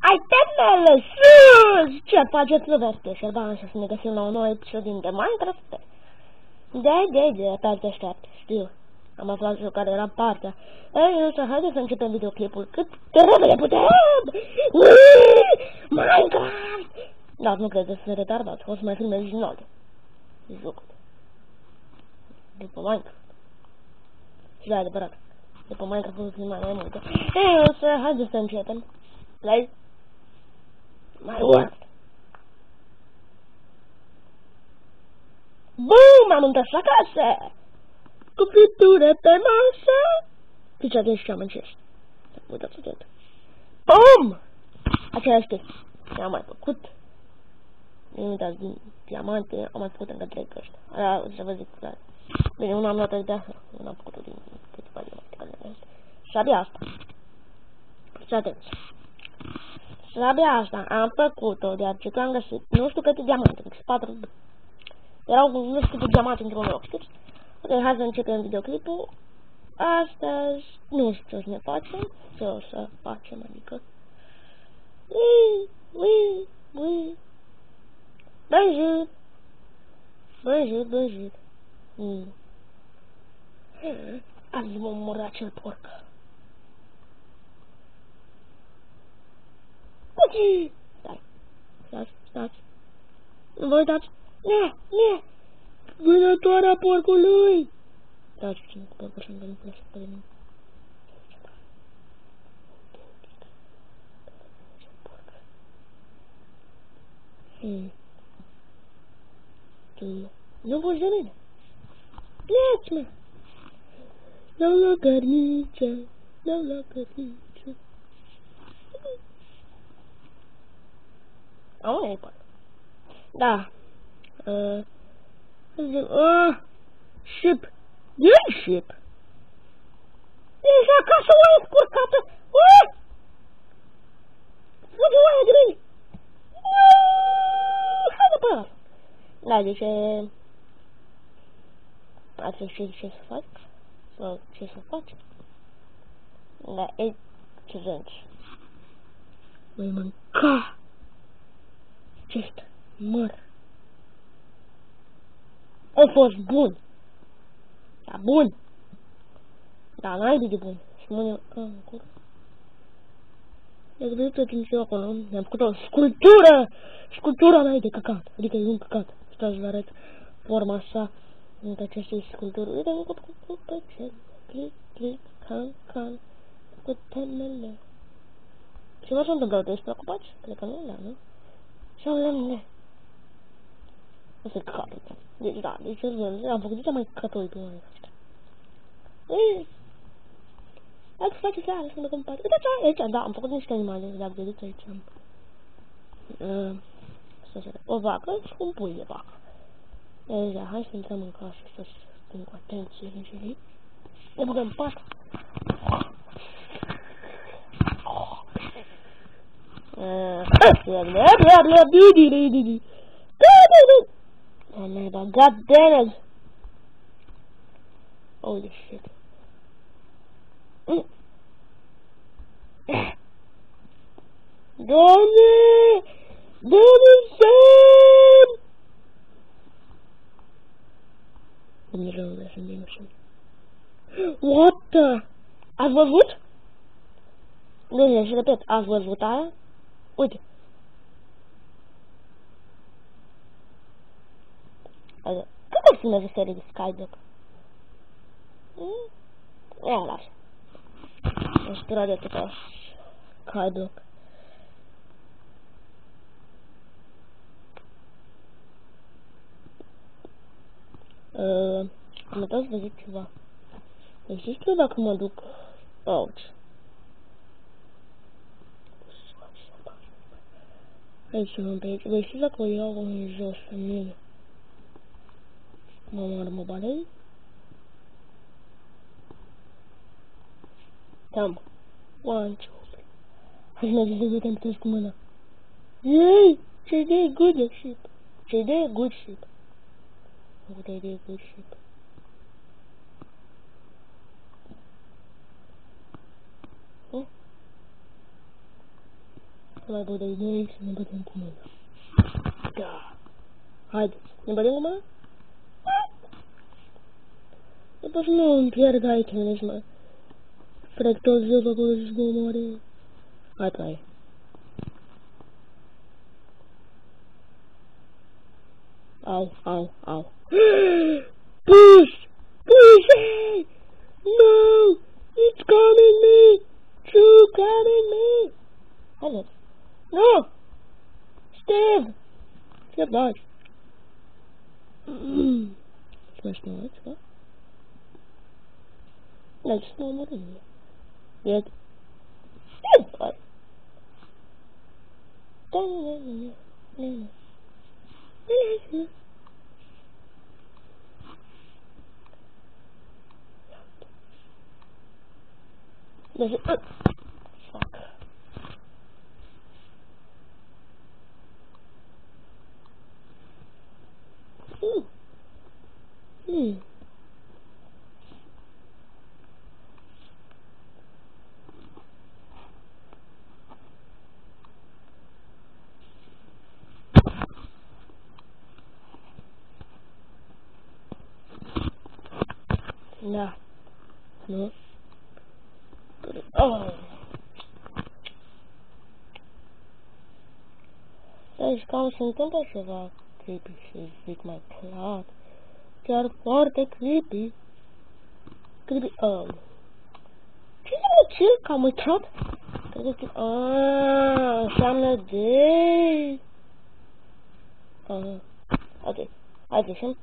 Ai temele sus! Ce faceți veste? Șerban și să ne găsim la un nou episod din The Minecraft. De, te aștept, știu. Am aflat și care era partea. Ei, însă, haideți să începem videoclipul cât de repede putem! Minecraft! Dar nu credeți să se retardați, o să mai filmez din alte jocuri. După Minecraft. Și da, adevărat. După Minecraft o să filmăm mai multe. Ei, însă, haideți să începem. Play. My world. Bum! Am întors la casă! Cu fritură pe masă! Fiți atenți ce am încerc. Uitați atent. Bum! Aceeași chestie. Ce-am mai făcut. Nu uitați din diamante. Am mai făcut încă 3 căști. Aia, să vă zic clar. Bine, una am luat de asta. Una am făcut-o din câteva diamante. Și abia asta. Fiți atenți. Și abia asta am făcut-o, deoarece că am găsit nu știu câte diamante, 4. Erau nu știu câte diamante într-un loc, știți? Ok, hai să începem videoclipul. Astăzi nu știu ce o să ne facem, ce o să facem, adică... Băjit. Azi vom omorâ acel porc. Stați. Nu vă uitați. Ne. Vânătoarea porcului. Stați puțin cu porcul și-mi nu place pe mine. Tu nu vorbi de mine. Pleci, mă. Dau la cărniță. Aoleu, porc. Da. Ship. E ship. Ești acasă, oaie curcată. Fugi, oaie de mine. Hai de pe ăla. Da, deci ați știți ce să fac? Sau ce să faci? Da, excelent. Voi mânca acest măr. A fost bun. Da, bun. Da, n-ai de bun. Și mâine... acolo. Dacă vedeți atunci eu acolo, mi-am făcut o sculptură! Sculptura mea e de căcat. Adică e un căcat. Stai să vă arăt forma sa în aceste sculpturi. Uite, am făcut cu păcel. Click, can. Cu temele. Și mă s-a întâmplat, ești preocupați? Cred că nu, da, nu? Și-au lemne. Asta e căcatul. Deci, da, deci am făcut cea mai cătoi pe oameni ăștia. Dacă faceți aia, să mă compar. Uitați aici, da, am făcut niște animale, dacă vedeți aici am... o vacă și un pui de vacă. Deci, da, hai să intrăm în casă, să stăm cu atenție, înțelegi? Ne băgăm pat. Oh my god, god damn it! Holy shit. Doamne! Sam! Dumnezeule, sunt din ușă. What the? Ați văzut? Bine, și repet, ați văzut aia? Uite. Cât o filmează serie de Skyblock? Ia, lasă. Aș tura de atâta Skyblock. Am uitat să vă zic ceva. Deci știu dacă mă duc aici. Hai să mă pe aici. Voi știți dacă o iau în jos în mine? Mă balei? Tam. 1, 2, 3. Hai să mergem să vedem toți cu mâna. Yay! Ce de good ship. Ce de good ship. Ce de good ship. Mai bă de idei să ne bătem cu mâna. Da. Haide, ne bătem cu mâna? După să nu îmi pierd itemele, mă. Cred că ziua pe acolo și mă moare. Hai pe aia. Au. Push! Push! Hey! No! It's coming me! True coming me! Hello. No! Steve! Steve, nice. Smash my legs, what? Legs, no more in here. Yet. What? No. Fuck. Da. Nu? Oh! Deci cam se întâmplă ceva creepy și zic mai clar. Chiar foarte creepy. Creepy, ce înseamnă chill? Că am uitat? Cred că... înseamnă de... ok. Hai să ieșim.